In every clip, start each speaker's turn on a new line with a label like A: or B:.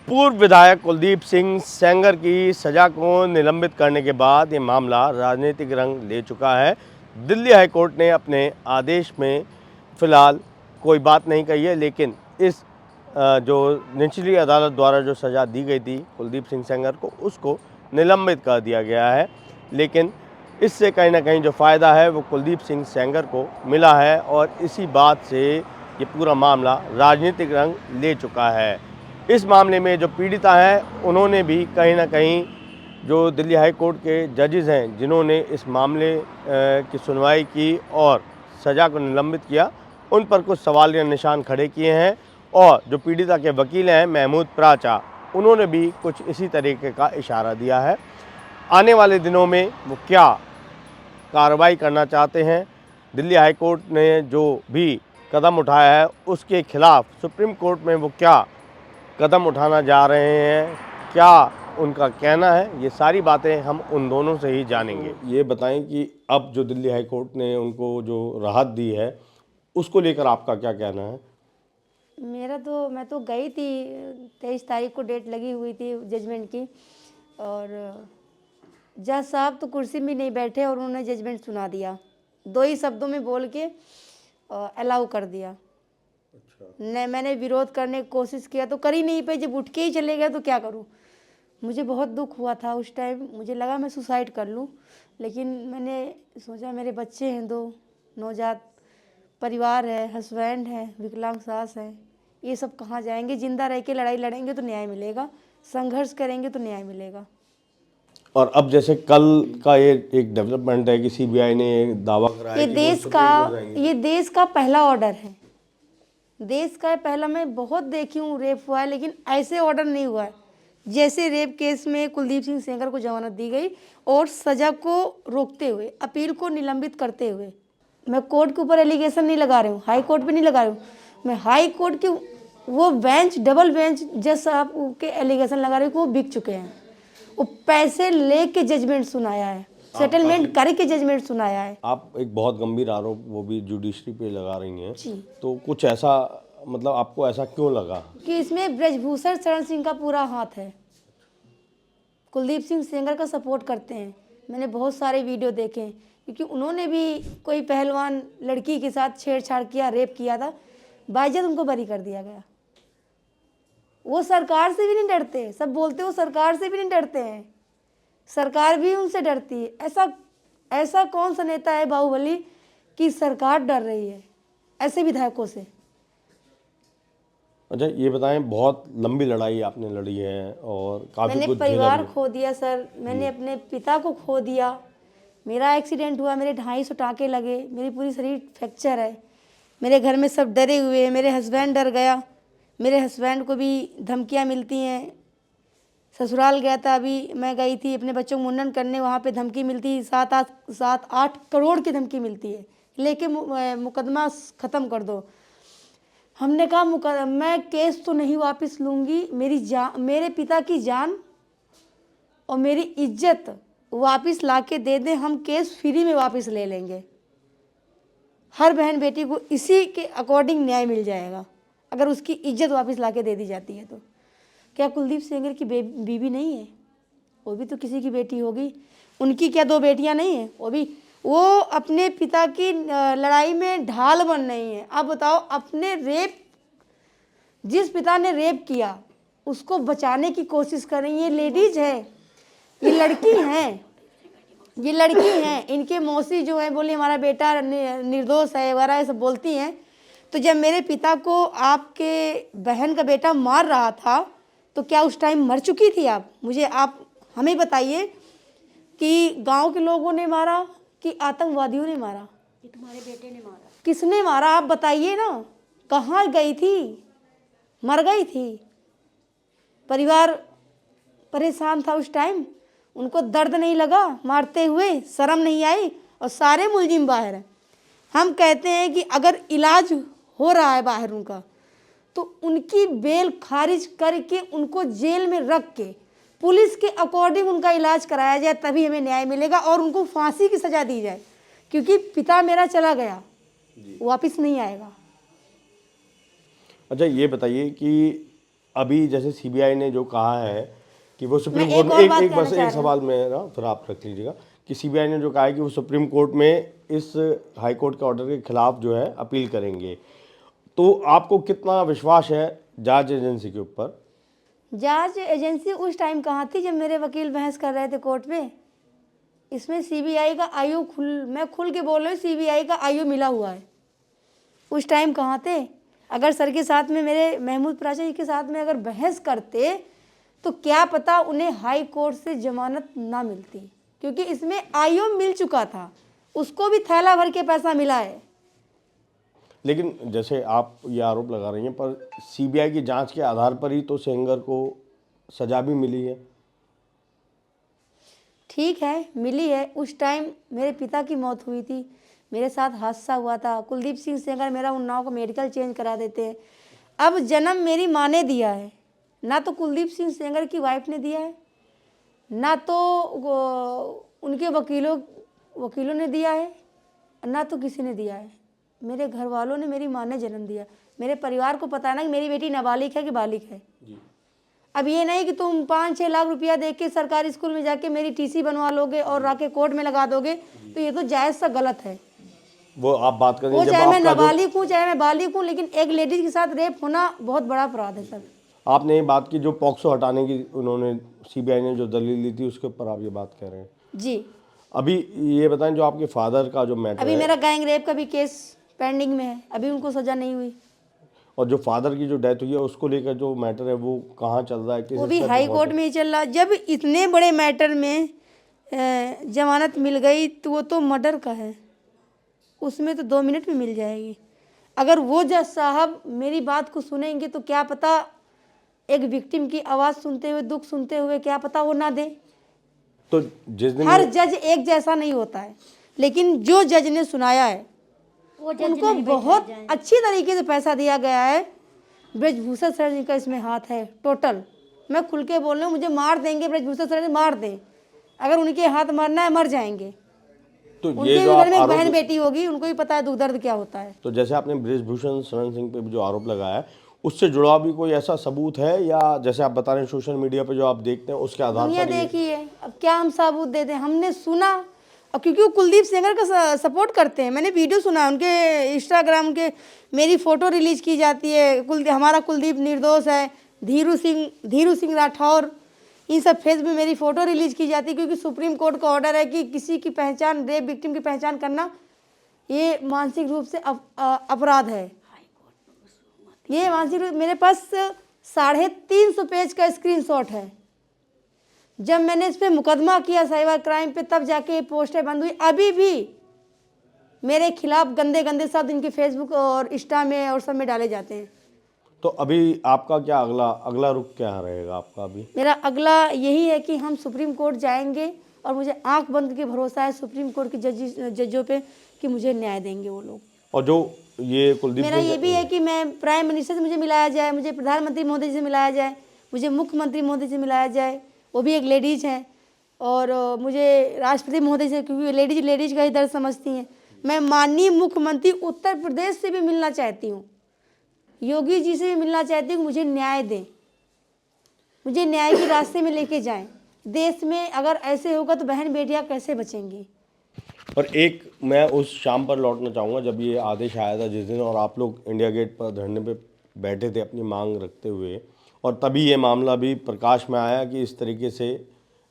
A: पूर्व विधायक कुलदीप सिंह सेंगर की सज़ा को निलंबित करने के बाद ये मामला राजनीतिक रंग ले चुका है। दिल्ली हाई कोर्ट ने अपने आदेश में फ़िलहाल कोई बात नहीं कही है, लेकिन इस जो निचली अदालत द्वारा जो सज़ा दी गई थी कुलदीप सिंह सेंगर को, उसको निलंबित कर दिया गया है। लेकिन इससे कहीं ना कहीं जो फ़ायदा है वो कुलदीप सिंह सेंगर को मिला है और इसी बात से ये पूरा मामला राजनीतिक रंग ले चुका है। इस मामले में जो पीड़िता हैं उन्होंने भी कहीं ना कहीं जो दिल्ली हाई कोर्ट के जजेज़ हैं जिन्होंने इस मामले की सुनवाई की और सज़ा को निलंबित किया, उन पर कुछ सवालिया निशान खड़े किए हैं। और जो पीड़िता के वकील हैं महमूद प्राचा, उन्होंने भी कुछ इसी तरीके का इशारा दिया है। आने वाले दिनों में वो क्या कार्रवाई करना चाहते हैं, दिल्ली हाई कोर्ट ने जो भी कदम उठाया है उसके खिलाफ सुप्रीम कोर्ट में वो क्या कदम उठाना जा रहे हैं, क्या उनका कहना है, ये सारी बातें हम उन दोनों से ही जानेंगे। ये बताएं कि अब जो दिल्ली हाई कोर्ट ने उनको जो राहत दी है उसको लेकर आपका क्या कहना है?
B: मैं तो गई थी, 23 तारीख को डेट लगी हुई थी जजमेंट की। और जज साहब तो कुर्सी में नहीं बैठे और उन्होंने जजमेंट सुना दिया, 2 ही शब्दों में बोल के अलाउ कर दिया। न मैंने विरोध करने की कोशिश किया तो कर ही नहीं पाई, जब उठ के ही चले गए तो क्या करूं। मुझे बहुत दुख हुआ था उस टाइम, मुझे लगा मैं सुसाइड कर लूं, लेकिन मैंने सोचा मेरे बच्चे हैं 2 नवजात, परिवार है, हस्बैंड है, विकलांग सास है, ये सब कहाँ जाएंगे। जिंदा रह के लड़ाई लड़ेंगे तो न्याय मिलेगा, संघर्ष करेंगे तो न्याय मिलेगा।
A: और अब जैसे कल का ये एक डेवलपमेंट है कि सीबीआई ने दावा कराया
B: ये
A: कि वो
B: देश
A: सुप्रीम
B: का
A: कोर्ट जाएंगे।
B: ये देश का पहला ऑर्डर है, देश का पहला। मैं बहुत देखी हूँ रेप हुआ है, लेकिन ऐसे ऑर्डर नहीं हुआ है जैसे रेप केस में कुलदीप सिंह सेंगर को जमानत दी गई और सजा को रोकते हुए, अपील को निलंबित करते हुए। मैं कोर्ट के ऊपर एलिगेशन नहीं लगा रही हूँ, हाई कोर्ट पे नहीं लगा रही हूँ, मैं हाई कोर्ट के वो बेंच, डबल बेंच जज साहब के एलिगेशन लगा रही हूँ कि वो बिक चुके हैं। वो पैसे लेके जजमेंट सुनाया है, सेटलमेंट करके जजमेंट सुनाया है।
A: आप एक बहुत गंभीर आरोप वो भी जुडिशरी पे लगा रही हैं,
B: जी,
A: तो कुछ ऐसा मतलब आपको ऐसा क्यों लगा?
B: कि इसमें ब्रजभूषण शरण सिंह का पूरा हाथ है। कुलदीप सिंह सेंगर का सपोर्ट करते हैं। मैंने बहुत सारे वीडियो देखे हैं, क्योंकि उन्होंने भी कोई पहलवान लड़की के साथ छेड़छाड़ किया, रेप किया था, बाइज्जत उनको बरी कर दिया गया। वो सरकार से भी नहीं डरते, सब बोलते वो सरकार से भी नहीं डरते हैं, सरकार भी उनसे डरती है। ऐसा कौन सा नेता है बाहुबली कि सरकार डर रही है ऐसे विधायकों से?
A: अच्छा ये बताएं, बहुत लंबी लड़ाई आपने लड़ी है और काफ़ी
B: मैंने
A: कुछ झेला
B: परिवार
A: भी।
B: खो दिया सर, मैंने अपने पिता को खो दिया, मेरा एक्सीडेंट हुआ, मेरे 250 टाँके लगे, मेरी पूरी शरीर फ्रैक्चर है, मेरे घर में सब डरे हुए हैं, मेरे हस्बैंड डर गया, मेरे हस्बैंड को भी धमकियां मिलती हैं। ससुराल गया था, अभी मैं गई थी अपने बच्चों को मुंडन करने, वहाँ पे धमकी मिलती, 7-8 करोड़ की धमकी मिलती है, लेके मुकदमा ख़त्म कर दो। हमने कहा मैं केस तो नहीं वापस लूँगी, मेरे पिता की जान और मेरी इज्जत वापस लाके दे दें, हम केस फ्री में वापस ले लेंगे। हर बहन बेटी को इसी के अकॉर्डिंग न्याय मिल जाएगा अगर उसकी इज्जत वापस लाके दे दी जाती है तो। क्या कुलदीप सेंगर की बीवी नहीं है? वो भी तो किसी की बेटी होगी। उनकी क्या 2 बेटियां नहीं है? वो अपने पिता की लड़ाई में ढाल बन रही है। अब बताओ, जिस पिता ने रेप किया उसको बचाने की कोशिश कर रही है। ये लेडीज है, ये लड़की हैं, ये लड़की हैं। इनके मौसी जो है बोली हमारा बेटा निर्दोष है वगैरह, ये सब बोलती हैं। तो जब मेरे पिता को आपके बहन का बेटा मार रहा था तो क्या उस टाइम मर चुकी थी आप? आप हमें बताइए कि गांव के लोगों ने मारा कि आतंकवादियों ने मारा?
C: ये तुम्हारे बेटे ने मारा।
B: किसने मारा आप बताइए ना। कहाँ गई थी? मर गई थी। परिवार परेशान था उस टाइम, उनको दर्द नहीं लगा मारते हुए, शर्म नहीं आई, और सारे मुलजिम बाहर हैं। हम कहते हैं कि अगर इलाज हो रहा है बाहर उनका तो उनकी बेल खारिज करके उनको जेल में रख के पुलिस के अकॉर्डिंग उनका इलाज कराया जाए, तभी हमें न्याय मिलेगा और उनको फांसी की सज़ा दी जाए। क्योंकि पिता मेरा चला गया, वापस नहीं आएगा।
A: अच्छा ये बताइए कि अभी जैसे सीबीआई ने जो कहा है कि वो सुप्रीम
B: मैं
A: कोर्ट
B: एक
A: में
B: और बात
A: एक
B: कहना
A: बस
B: चाह
A: एक सवाल में ना फिर आप रख लीजिएगा कि सीबीआई ने जो कहा है कि वो सुप्रीम कोर्ट में इस हाई कोर्ट के ऑर्डर के खिलाफ जो है अपील करेंगे, तो आपको कितना विश्वास है जांच एजेंसी के ऊपर?
B: जांच एजेंसी उस टाइम कहाँ थी जब मेरे वकील बहस कर रहे थे कोर्ट में? इसमें सीबीआई का आयु मैं खुल के बोल रही हूँ, सीबीआई का आयु मिला हुआ है। उस टाइम कहाँ थे? अगर सर के साथ में, मेरे महमूद प्राची के साथ में अगर बहस करते तो क्या पता उन्हें हाई कोर्ट से जमानत ना मिलती, क्योंकि इसमें आयु मिल चुका था, उसको भी थैला भर के पैसा मिला है।
A: लेकिन जैसे आप ये आरोप लगा रही हैं, पर सीबीआई की जांच के आधार पर ही तो सेंगर को सजा भी मिली है।
B: ठीक है, मिली है। उस टाइम मेरे पिता की मौत हुई थी, मेरे साथ हादसा हुआ था। कुलदीप सिंह सेंगर मेरा उन्नाव का मेडिकल चेंज करा देते हैं। अब जन्म मेरी माँ ने दिया है, ना तो कुलदीप सिंह सेंगर की वाइफ ने दिया है, ना तो उनके वकीलों ने दिया है, ना तो किसी ने दिया है। मेरे घर वालों ने, मेरी माँ ने जन्म दिया। मेरे परिवार को पता है ना कि मेरी बेटी नाबालिग है कि बालिग है। अब ये नहीं कि तुम 5-6 लाख रुपया दे के सरकारी स्कूल में जाके मेरी टीसी बनवा लोगे और आके कोर्ट में लगा दोगे, तो ये तो जायज़ सा गलत है।
A: वो आप बात करें
B: वो
A: जब
B: चाहे मैं
A: आपका जो
B: नाबालिग हूँ चाहे मैं बालिग हूँ, लेकिन एक लेडीज के साथ रेप होना बहुत बड़ा अपराध है सर।
A: आपने ये बात की जो पॉक्सो हटाने की उन्होंने सीबीआई ने जो दलील ली थी उसके ऊपर आप ये बात कह रहे हैं।
B: जी,
A: अभी ये बताएं जो आपके फादर का जो मैटर
B: अभी
A: है
B: मेरा गैंग रेप का भी केस पेंडिंग में है, अभी उनको सजा नहीं हुई।
A: और जो फादर की जो डेथ हुई है उसको लेकर जो मैटर है वो कहाँ चल रहा है, किस
B: वो भी
A: स्तर पे
B: हाई
A: पहुंचा?
B: कोर्ट में ही चल रहा। जब इतने बड़े मैटर में जमानत मिल गई तो वो तो मर्डर का है, उसमें तो 2 मिनट में मिल जाएगी। अगर वो जज साहब मेरी बात को सुनेंगे तो क्या पता एक विक्टिम की आवाज़ सुनते हुए, दुख सुनते हुए, क्या पता वो ना दे।
A: तो जिस दिन
B: हर जज एक जैसा नहीं होता है, लेकिन जो जज ने सुनाया है उनको बहुत अच्छी तरीके से पैसा दिया गया है। ब्रजभूषण सर जी का इसमें हाथ है टोटल। मैं खुल के बोल रही हूँ, मुझे मार देंगे ब्रजभूषण सर जी, मार दें, अगर उनके हाथ मरना है मर जाएंगे।
A: तो ये
B: उनके
A: जो
B: भी
A: आप
B: घर में एक बहन
A: आरोप,
B: बेटी होगी, उनको भी पता है दुख दर्द क्या होता है।
A: तो जैसे आपने बृजभूषण शरण सिंह पे भी जो आरोप लगाया है उससे जुड़ा भी कोई ऐसा सबूत है, या जैसे आप बता रहे हैं सोशल मीडिया पे जो आप देखते हैं उसके आधार
B: दुनिया
A: पर ये?
B: देखी है, अब क्या हम सबूत दे दें? हमने सुना, और क्योंकि वो कुलदीप सेंगर का सपोर्ट करते हैं, मैंने वीडियो सुना उनके इंस्टाग्राम के, मेरी फ़ोटो रिलीज की जाती है, हमारा कुलदीप निर्दोष है, धीरू सिंह राठौर, इन सब फेज में मेरी फ़ोटो रिलीज की जाती है, क्योंकि सुप्रीम कोर्ट का ऑर्डर है कि किसी की पहचान, रेप विक्टिम की पहचान करना ये मानसिक रूप से अपराध है। ये मानसिक रूप, मेरे पास 350 पेज का स्क्रीनशॉट है। जब मैंने इस पर मुकदमा किया साइबर क्राइम पे, तब जाके ये पोस्टें बंद हुई। अभी भी मेरे खिलाफ गंदे गंदे शब्द इनके फेसबुक और इंस्टा में और सब में डाले जाते हैं।
A: तो अभी आपका क्या अगला रुख क्या रहेगा आपका? अभी
B: मेरा अगला यही है कि हम सुप्रीम कोर्ट जाएंगे, और मुझे आंख बंद के भरोसा है सुप्रीम कोर्ट के जजों पे कि मुझे न्याय देंगे वो लोग।
A: और जो ये कुलदीप
B: मेरा
A: सिंह,
B: ये भी है कि मैं प्राइम मिनिस्टर से मुझे मिलाया जाए, मुझे प्रधानमंत्री महोदय से मिलाया जाए, मुझे मुख्यमंत्री महोदय से मिलाया जाए, वो भी एक लेडीज़ हैं, और मुझे राष्ट्रपति महोदय से, क्योंकि लेडीज का ही दर्द समझती हैं। मैं माननीय मुख्यमंत्री उत्तर प्रदेश से भी मिलना चाहती हूँ, योगी जी से भी मिलना चाहती हूँ, मुझे न्याय दें, मुझे न्याय के रास्ते में लेके जाएं। देश में अगर ऐसे होगा तो बहन बेटियाँ कैसे बचेंगी?
A: और एक मैं उस शाम पर लौटना चाहूँगा जब ये आदेश आया था जिस दिन, और आप लोग इंडिया गेट पर धरने पे बैठे थे अपनी मांग रखते हुए, और तभी ये मामला भी प्रकाश में आया कि इस तरीके से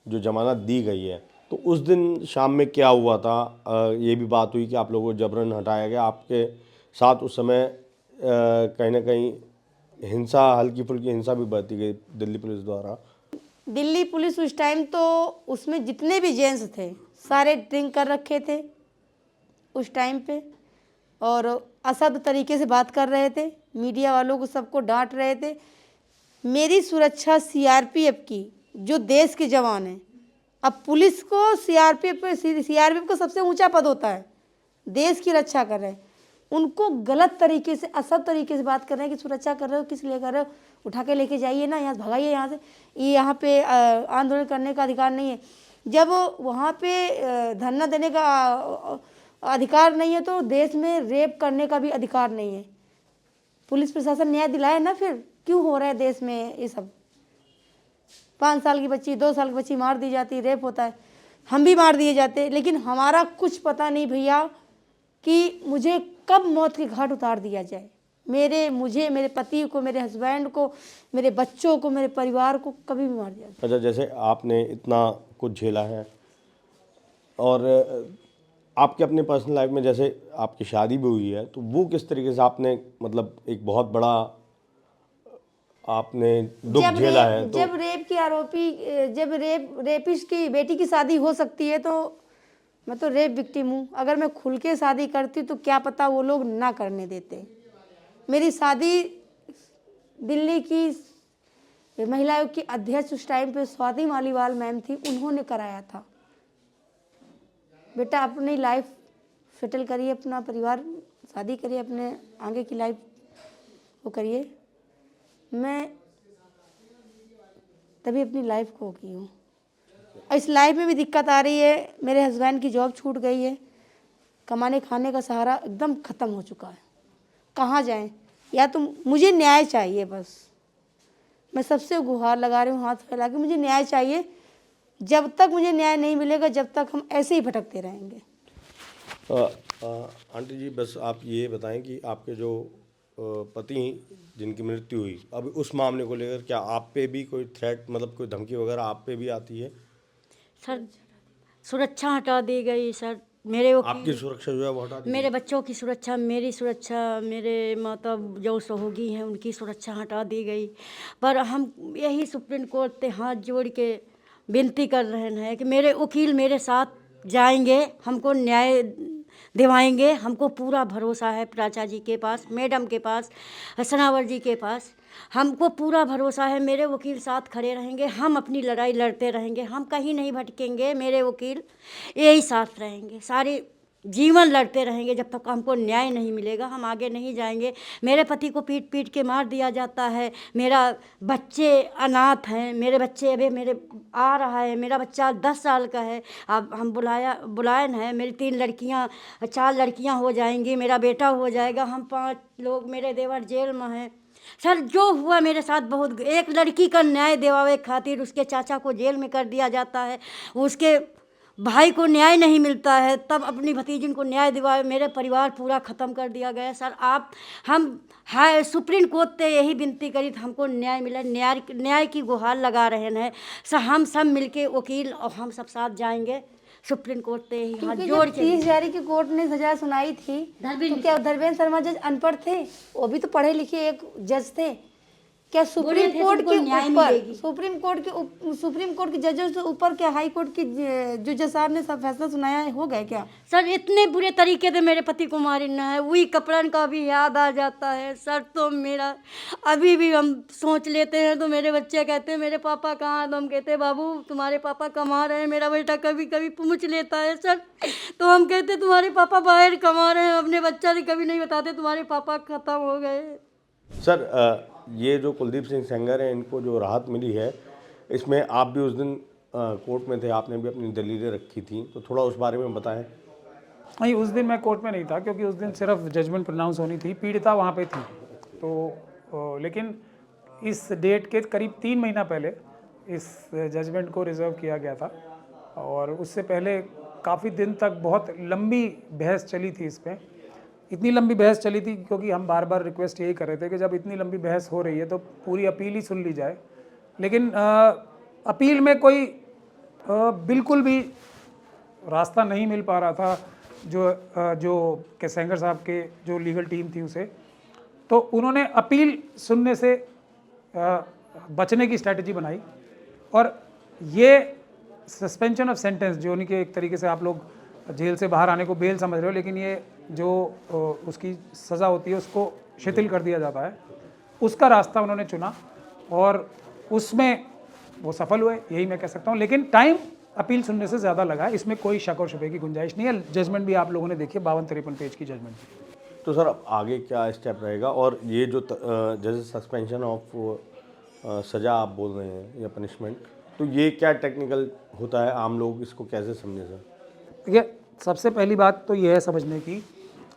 A: जो जमानत दी गई है। तो उस दिन शाम में क्या हुआ था? ये भी बात हुई कि आप लोगों को जबरन हटाया गया, आपके साथ उस समय कहीं ना कहीं हिंसा, हल्की फुल्की हिंसा भी बरती गई दिल्ली पुलिस द्वारा।
B: दिल्ली पुलिस उस टाइम तो, उसमें जितने भी जेंट्स थे सारे ड्रिंक कर रखे थे उस टाइम पे, और असभ्य तरीके से बात कर रहे थे, मीडिया वालों को सबको डांट रहे थे। मेरी सुरक्षा सीआरपीएफ की, जो देश के जवान हैं, अब पुलिस को सीआरपीएफ को सबसे ऊंचा पद होता है, देश की रक्षा कर रहे हैं, उनको गलत तरीके से, असभ्य तरीके से बात कर रहे हैं कि सुरक्षा कर रहे हो, किस लिए कर रहे हो, उठा के लेके जाइए ना, यहाँ से भगाइए, यहाँ से, ये यहाँ पे आंदोलन करने का अधिकार नहीं है। जब वहाँ पे धरना देने का अधिकार नहीं है तो देश में रेप करने का भी अधिकार नहीं है। पुलिस प्रशासन न्याय दिलाए ना फिर, क्यों हो रहा है देश में ये सब? 5 साल की बच्ची, 2 साल की बच्ची मार दी जाती, रेप होता है, हम भी मार दिए जाते, लेकिन हमारा कुछ पता नहीं भैया कि मुझे कब मौत के घाट उतार दिया जाए। मुझे, मेरे पति को, मेरे हस्बैंड को, मेरे बच्चों को, मेरे परिवार को कभी भी मार दिया जाए।
A: अच्छा, जैसे आपने इतना कुछ झेला है और आपके अपने पर्सनल लाइफ में जैसे आपकी शादी भी हुई है, तो वो किस तरीके से आपने मतलब एक बहुत बड़ा आपने दुख झेला है? तो
B: जब रेप की आरोपी, जब रेपिस्ट की बेटी की शादी हो सकती है, तो मैं तो रेप विक्टिम हूँ। अगर मैं खुल के शादी करती तो क्या पता वो लोग ना करने देते। मेरी शादी दिल्ली की महिला आयोग की अध्यक्ष उस टाइम पे स्वाति मालीवाल मैम थी, उन्होंने कराया था। बेटा अपनी लाइफ सेटल करिए, अपना परिवार, शादी करिए, अपने आगे की लाइफ वो करिए। मैं तभी अपनी लाइफ को की हूँ। इस लाइफ में भी दिक्कत आ रही है। मेरे हस्बैंड की जॉब छूट गई है, कमाने खाने का सहारा एकदम ख़त्म हो चुका है। कहाँ जाएं? या तो मुझे न्याय चाहिए, बस मैं सबसे गुहार लगा रही हूँ हाथ फैला के, मुझे न्याय चाहिए। जब तक मुझे न्याय नहीं मिलेगा, जब तक हम ऐसे ही भटकते रहेंगे।
A: आंटी जी, बस आप ये बताएं कि आपके जो पति जिनकी मृत्यु हुई, अब उस मामले को लेकर क्या आप पे भी कोई थ्रेट, मतलब कोई धमकी वगैरह आप पे भी आती है?
C: सर सुरक्षा हटा दी गई सर। मेरे
A: आपकी
C: वकील,
A: सुरक्षा जो है वो हटा दी
C: मेरे
A: गई?
C: बच्चों की सुरक्षा, मेरी सुरक्षा, मेरे माता जो सोहोगी हैं उनकी सुरक्षा हटा दी गई। पर हम यही सुप्रीम कोर्ट से हाथ जोड़ के विनती कर रहे हैं कि मेरे वकील मेरे साथ जाएंगे, हमको न्याय दिवाएंगे। हमको पूरा भरोसा है प्राचा जी के पास, मैडम के पास, सनावर जी के पास, हमको पूरा भरोसा है। मेरे वकील साथ खड़े रहेंगे, हम अपनी लड़ाई लड़ते रहेंगे, हम कहीं नहीं भटकेंगे। मेरे वकील यही साथ रहेंगे, सारे जीवन लड़ते रहेंगे। जब तक हमको न्याय नहीं मिलेगा हम आगे नहीं जाएंगे। मेरे पति को पीट पीट के मार दिया जाता है। मेरा बच्चे अनाथ हैं, मेरे बच्चे अभी मेरे आ रहा है, मेरा बच्चा 10 साल का है। अब हम बुलायन है, मेरी 3 लड़कियां, 4 लड़कियां हो जाएंगी, मेरा बेटा हो जाएगा, हम 5 लोग, मेरे देवर जेल में हैं। सर जो हुआ मेरे साथ बहुत, एक लड़की का न्याय दिवावे खातिर उसके चाचा को जेल में कर दिया जाता है, उसके भाई को न्याय नहीं मिलता है, तब अपनी भतीजिन को न्याय दिवाए। मेरे परिवार पूरा ख़त्म कर दिया गया। सर आप, हम हाई सुप्रीम कोर्ट से यही विनती करी तो हमको न्याय मिले, न्याय की गुहार लगा रहे हैं। सर हम सब मिलके वकील और हम सब साथ जाएंगे सुप्रीम कोर्ट से यही हाथ जोड़ के।
B: 30 जारी की कोर्ट ने सजा सुनाई थी, तो क्या धर्मेंद्र शर्मा जज अनपढ़ थे? वो भी तो पढ़े लिखे एक जज थे। क्या सुप्रीम कोर्ट के ऊपर, सुप्रीम कोर्ट के जजों से ऊपर क्या हाई कोर्ट की जो जज साहब ने सब फैसला सुनाया है, हो गए क्या?
C: सर इतने बुरे तरीके से मेरे पति को मारना है, वही कपड़न का भी याद आ जाता है सर। तो मेरा अभी भी हम सोच लेते हैं तो मेरे बच्चे कहते हैं मेरे पापा कहाँ हैं, तो हम कहते हैं बाबू तुम्हारे पापा कमा रहे हैं। मेरा बेटा कभी कभी पूछ लेता है सर, तो हम कहते हैं तुम्हारे पापा बाहर कमा रहे हैं। अपने बच्चा से कभी नहीं बताते तुम्हारे पापा ख़त्म हो गए।
A: सर ये जो कुलदीप सिंह सेंगर हैं, इनको जो राहत मिली है, इसमें आप भी उस दिन कोर्ट में थे, आपने भी अपनी दलीलें रखी थी, तो थोड़ा उस बारे में बताएं।
D: नहीं, उस दिन मैं कोर्ट में नहीं था क्योंकि उस दिन सिर्फ जजमेंट प्रोनाउंस होनी थी, पीड़िता वहाँ पे थी। तो लेकिन इस डेट के करीब 3 महीना पहले इस जजमेंट को रिजर्व किया गया था और उससे पहले काफ़ी दिन तक बहुत लंबी बहस चली थी इस पर। इतनी लंबी बहस चली थी क्योंकि हम बार बार रिक्वेस्ट यही कर रहे थे कि जब इतनी लंबी बहस हो रही है तो पूरी अपील ही सुन ली जाए। लेकिन अपील में कोई बिल्कुल भी रास्ता नहीं मिल पा रहा था जो के सेंगर साहब के जो लीगल टीम थी उसे। तो उन्होंने अपील सुनने से बचने की स्ट्रैटेजी बनाई और ये सस्पेंशन ऑफ सेंटेंस, जो उनके एक तरीके से आप लोग जेल से बाहर आने को बेल समझ रहे हो, लेकिन ये जो उसकी सज़ा होती है उसको शिथिल कर दिया जाता है, उसका रास्ता उन्होंने चुना और उसमें वो सफल हुए, यही मैं कह सकता हूँ। लेकिन टाइम अपील सुनने से ज़्यादा लगा है, इसमें कोई शक और शुबे की गुंजाइश नहीं है। जजमेंट भी आप लोगों ने देखी, 52-53 पेज की जजमेंट।
A: तो सर अब आगे क्या स्टेप रहेगा, और ये जो जैसे सस्पेंशन ऑफ सज़ा आप बोल रहे हैं या पनिशमेंट, तो ये क्या टेक्निकल होता है, आम लोग इसको कैसे समझे सर?
D: देखिए, सबसे पहली बात तो ये है समझने की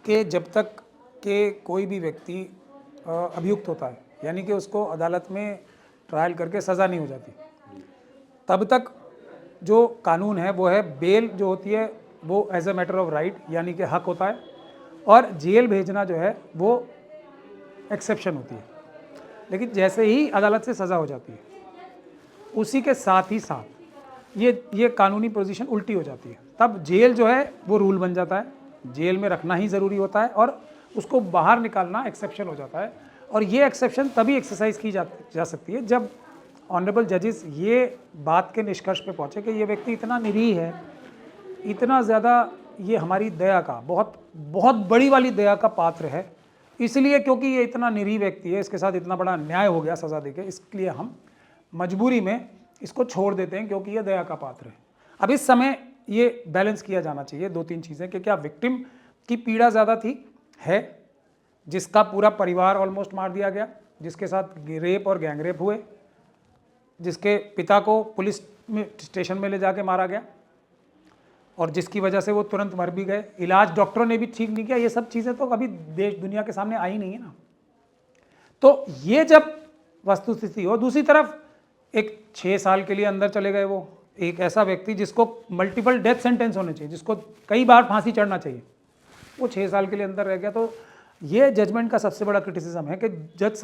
D: कि जब तक कि कोई भी व्यक्ति अभियुक्त होता है यानी कि उसको अदालत में ट्रायल करके सज़ा नहीं हो जाती, तब तक जो कानून है वो है बेल जो होती है वो as a matter of right यानी कि हक होता है, और जेल भेजना जो है वो एक्सेप्शन होती है। लेकिन जैसे ही अदालत से सज़ा हो जाती है उसी के साथ ही साथ ये कानूनी पोजीशन उल्टी हो जाती है, तब जेल जो है वो रूल बन जाता है, जेल में रखना ही ज़रूरी होता है और उसको बाहर निकालना एक्सेप्शन हो जाता है। और ये एक्सेप्शन तभी एक्सरसाइज की जा सकती है जब ऑनरेबल जजेस ये बात के निष्कर्ष पे पहुँचे कि ये व्यक्ति इतना निरीह है, इतना ज़्यादा ये हमारी दया का बहुत बहुत बड़ी वाली दया का पात्र है, इसलिए क्योंकि ये इतना निरीह व्यक्ति है, इसके साथ इतना बड़ा अन्याय हो गया सज़ा देके, इसलिए हम मजबूरी में इसको छोड़ देते हैं क्योंकि ये दया का पात्र है। अब इस समय ये बैलेंस किया जाना चाहिए 2-3 चीज़ें कि क्या विक्टिम की पीड़ा ज़्यादा थी है, जिसका पूरा परिवार ऑलमोस्ट मार दिया गया, जिसके साथ रेप और गैंगरेप हुए, जिसके पिता को पुलिस में स्टेशन में ले जाके मारा गया और जिसकी वजह से वो तुरंत मर भी गए, इलाज डॉक्टरों ने भी ठीक नहीं किया, ये सब चीज़ें तो अभी देश दुनिया के सामने आई नहीं है ना। तो ये जब वस्तुस्थिति हो, दूसरी तरफ एक 6 साल के लिए अंदर चले गए वो, एक ऐसा व्यक्ति जिसको मल्टीपल डेथ सेंटेंस होने चाहिए, जिसको कई बार फांसी चढ़ना चाहिए, वो 6 साल के लिए अंदर रह गया। तो ये जजमेंट का सबसे बड़ा क्रिटिसिज्म है कि जज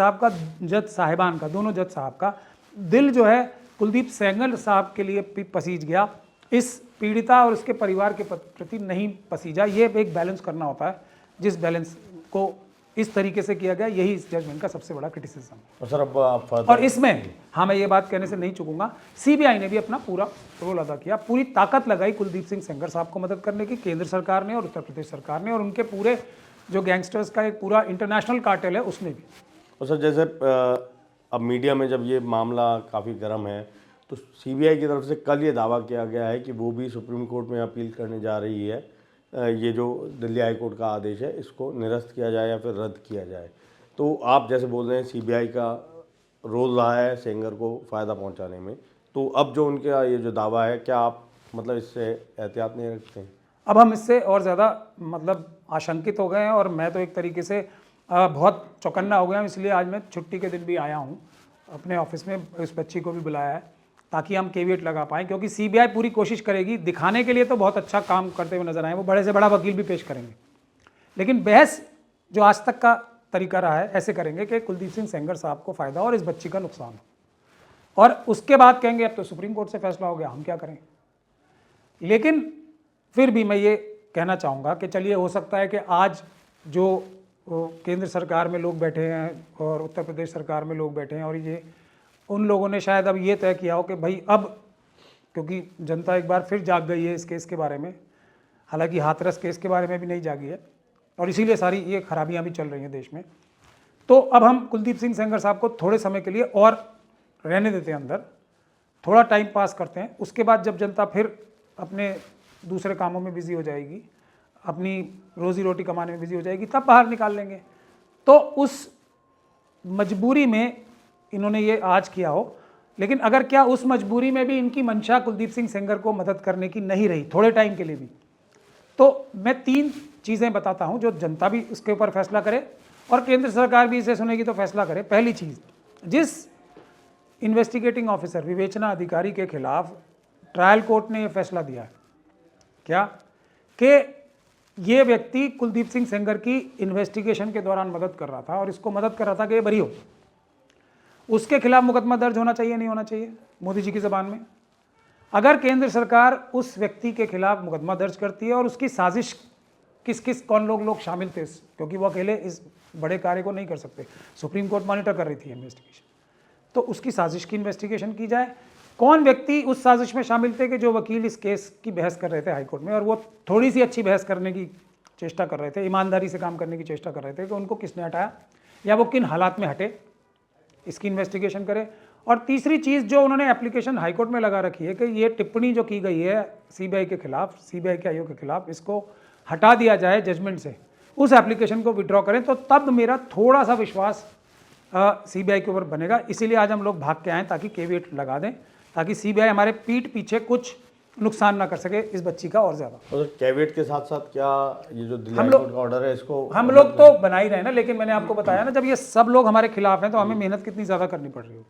D: साहिबान का, दोनों जज साहब का दिल जो है कुलदीप सेंगर साहब के लिए पसीज गया, इस पीड़िता और उसके परिवार के प्रति नहीं पसीजा। ये एक बैलेंस करना होता है, जिस बैलेंस को इस तरीके से किया गया, यही इस जजमेंट का सबसे बड़ा क्रिटिसिज्म है।
A: और सर अब
D: और इसमें हाँ मैं ये बात कहने से नहीं चूकूंगा, सीबीआई ने भी अपना पूरा रोल अदा किया, पूरी ताकत लगाई कुलदीप सिंह सेंगर साहब को मदद करने की, केंद्र सरकार ने और उत्तर प्रदेश सरकार ने, और उनके पूरे जो गैंगस्टर्स का एक पूरा इंटरनेशनल कार्टेल है उसने भी।
A: और सर जैसे अब मीडिया में जब ये मामला काफ़ी गर्म है तो सीबीआई की तरफ से कल ये दावा किया गया है कि वो भी सुप्रीम कोर्ट में अपील करने जा रही है, ये जो दिल्ली हाई कोर्ट का आदेश है इसको निरस्त किया जाए या फिर रद्द किया जाए। तो आप जैसे बोल रहे हैं सीबीआई का रोल रहा है सेंगर को फ़ायदा पहुंचाने में, तो अब जो उनका ये जो दावा है, क्या आप मतलब इससे एहतियात नहीं रखते हैं?
D: अब हम इससे और ज़्यादा मतलब आशंकित हो गए हैं, और मैं तो एक तरीके से बहुत चौकन्ना हो गया हूँ, इसलिए आज मैं छुट्टी के दिन भी आया हूँ, अपने ऑफिस में उस बच्ची को भी बुलाया है ताकि हम केविएट लगा पाएँ, क्योंकि सीबीआई पूरी कोशिश करेगी, दिखाने के लिए तो बहुत अच्छा काम करते हुए नजर आए, वो बड़े से बड़ा वकील भी पेश करेंगे, लेकिन बहस जो आज तक का तरीका रहा है ऐसे करेंगे कि कुलदीप सिंह सेंगर साहब को फ़ायदा और इस बच्ची का नुकसान हो, और उसके बाद कहेंगे अब तो सुप्रीम कोर्ट से फैसला हो गया, हम क्या करें। लेकिन फिर भी मैं ये कहना चाहूँगा कि चलिए, हो सकता है कि आज जो केंद्र सरकार में लोग बैठे हैं और उत्तर प्रदेश सरकार में लोग बैठे हैं, और ये उन लोगों ने शायद अब ये तय किया हो कि भाई अब, क्योंकि जनता एक बार फिर जाग गई है इस केस के बारे में, हालांकि हाथरस केस के बारे में भी नहीं जागी है, और इसीलिए सारी ये खराबियां भी चल रही हैं देश में, तो अब हम कुलदीप सिंह सेंगर साहब को थोड़े समय के लिए और रहने देते हैं अंदर, थोड़ा टाइम पास करते हैं, उसके बाद जब जनता फिर अपने दूसरे कामों में बिजी हो जाएगी, अपनी रोज़ी रोटी कमाने में बिजी हो जाएगी, तब बाहर निकाल लेंगे। तो उस मजबूरी में इन्होंने ये आज किया हो, लेकिन अगर क्या उस मजबूरी में भी इनकी मंशा कुलदीप सिंह सेंगर को मदद करने की नहीं रही थोड़े टाइम के लिए भी, तो मैं 3 चीज़ें बताता हूं जो जनता भी उसके ऊपर फैसला करे और केंद्र सरकार भी इसे सुनेगी तो फैसला करे। पहली चीज़, जिस इन्वेस्टिगेटिंग ऑफिसर, विवेचना अधिकारी के खिलाफ ट्रायल कोर्ट ने यह फैसला दिया है क्या कि ये व्यक्ति कुलदीप सिंह सेंगर की इन्वेस्टिगेशन के दौरान मदद कर रहा था और इसको मदद कर रहा था कि ये बरी हो, उसके खिलाफ मुकदमा दर्ज होना चाहिए, नहीं होना चाहिए मोदी जी की ज़बान में। अगर केंद्र सरकार उस व्यक्ति के खिलाफ मुकदमा दर्ज करती है और उसकी साजिश कौन लोग शामिल थे, क्योंकि वो अकेले इस बड़े कार्य को नहीं कर सकते, सुप्रीम कोर्ट मॉनिटर कर रही थी इन्वेस्टिगेशन, तो उसकी साजिश की इन्वेस्टिगेशन की जाए। कौन व्यक्ति उस साजिश में शामिल थे कि जो वकील इस केस की बहस कर रहे थे हाईकोर्ट में, और वो थोड़ी सी अच्छी बहस करने की चेष्टा कर रहे थे, ईमानदारी से काम करने की चेष्टा कर रहे थे, कि उनको किसने हटाया या वो किन हालात में हटे, इसकी इन्वेस्टिगेशन करे। और तीसरी चीज़ जो उन्होंने एप्लीकेशन हाईकोर्ट में लगा रखी है कि ये टिप्पणी जो की गई है सीबीआई के खिलाफ, सीबीआई के आयोग के खिलाफ, इसको हटा दिया जाए जजमेंट से, उस एप्लीकेशन को विड्रॉ करें, तो तब मेरा थोड़ा सा विश्वास सीबीआई के ऊपर बनेगा। इसीलिए आज हम लोग भाग के आए ताकि केविएट लगा दें, ताकि सीबीआई हमारे पीठ पीछे कुछ नुकसान ना कर सके इस बच्ची का और ज़्यादा।
A: और कैविएट के साथ साथ क्या ये जो दिल्ली
D: हम
A: हाई
D: लोग-
A: कोर्ट का ऑर्डर है इसको
D: हम लोग तो बना ही रहे हैं ना, लेकिन मैंने आपको बताया ना, जब ये सब लोग हमारे खिलाफ हैं तो हमें मेहनत कितनी ज़्यादा करनी पड़ रही है,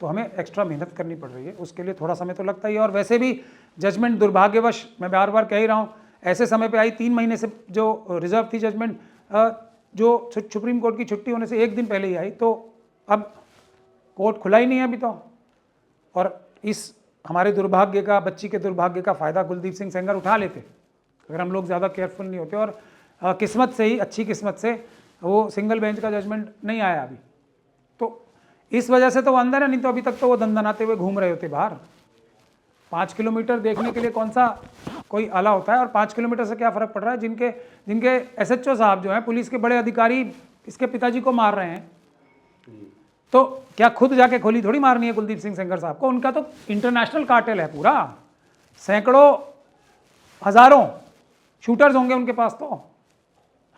D: तो हमें एक्स्ट्रा मेहनत करनी पड़ रही है, उसके लिए थोड़ा समय तो लगता ही है। और वैसे भी जजमेंट दुर्भाग्यवश, मैं बार बार कह ही रहा हूँ, ऐसे समय पे आई 3 महीने से जो रिजर्व थी जजमेंट, जो सुप्रीम कोर्ट की छुट्टी होने से 1 दिन पहले ही आई, तो अब कोर्ट खुला ही नहीं है अभी तो। और इस हमारे दुर्भाग्य का, बच्ची के दुर्भाग्य का फ़ायदा कुलदीप सिंह सेंगर उठा लेते अगर हम लोग ज़्यादा केयरफुल नहीं होते। और किस्मत से ही, अच्छी किस्मत से वो सिंगल बेंच का जजमेंट नहीं आया अभी, तो इस वजह से तो वो अंदर है, नहीं तो अभी तक तो वो दंदनाते हुए घूम रहे होते बाहर। 5 किलोमीटर देखने के लिए कौन सा कोई आला होता है, और 5 किलोमीटर से क्या फ़र्क पड़ रहा है। जिनके SHO साहब जो हैं, पुलिस के बड़े अधिकारी, इसके पिताजी को मार रहे हैं, तो क्या खुद जाके गोली थोड़ी मारनी है कुलदीप सिंह सेंगर साहब को। उनका तो इंटरनेशनल कार्टेल है पूरा, सैकड़ों हजारों शूटर्स होंगे उनके पास, तो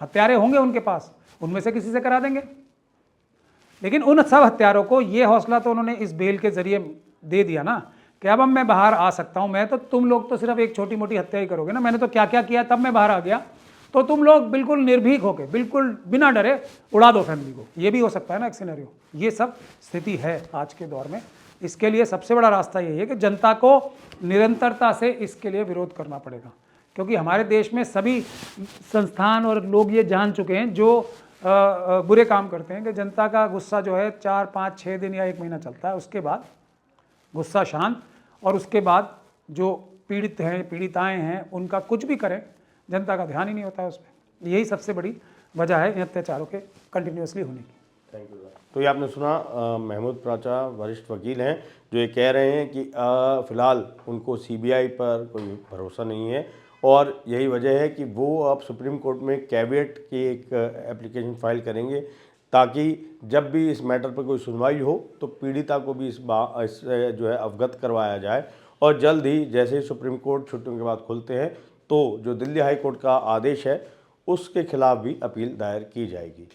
D: हत्यारे होंगे उनके पास, उनमें से किसी से करा देंगे। लेकिन उन सब हत्यारों को ये हौसला तो उन्होंने इस बेल के जरिए दे दिया ना कि अब मैं बाहर आ सकता हूँ। मैं तो, तुम लोग तो सिर्फ एक छोटी मोटी हत्या ही करोगे ना, मैंने तो क्या क्या किया तब मैं बाहर आ गया, तो तुम लोग बिल्कुल निर्भीक होके, बिल्कुल बिना डरे उड़ा दो फैमिली को। ये भी हो सकता है ना एक सिनेरियो। ये सब स्थिति है आज के दौर में। इसके लिए सबसे बड़ा रास्ता यही है कि जनता को निरंतरता से इसके लिए विरोध करना पड़ेगा, क्योंकि हमारे देश में सभी संस्थान और लोग ये जान चुके हैं जो बुरे काम करते हैं कि जनता का गुस्सा जो है 4, 5, 6 दिन या 1 महीना चलता है, उसके बाद गुस्सा शांत, और उसके बाद जो पीड़ित हैं, पीड़िताएं हैं, उनका कुछ भी करें, जनता का ध्यान ही नहीं होता है उस पर। यही सबसे बड़ी वजह है इन अत्याचारों के कंटिन्यूसली होने की।
A: Thank you. तो ये आपने सुना, महमूद प्राचा वरिष्ठ वकील हैं जो ये कह रहे हैं कि फ़िलहाल उनको CBI पर कोई भरोसा नहीं है, और यही वजह है कि वो अब सुप्रीम कोर्ट में कैविएट की एक एप्लीकेशन फाइल करेंगे, ताकि जब भी इस मैटर पर कोई सुनवाई हो तो पीड़िता को भी इस जो है अवगत करवाया जाए। और जल्द ही जैसे ही सुप्रीम कोर्ट छुट्टियों के बाद खुलते हैं तो जो दिल्ली हाई कोर्ट का आदेश है उसके खिलाफ भी अपील दायर की जाएगी।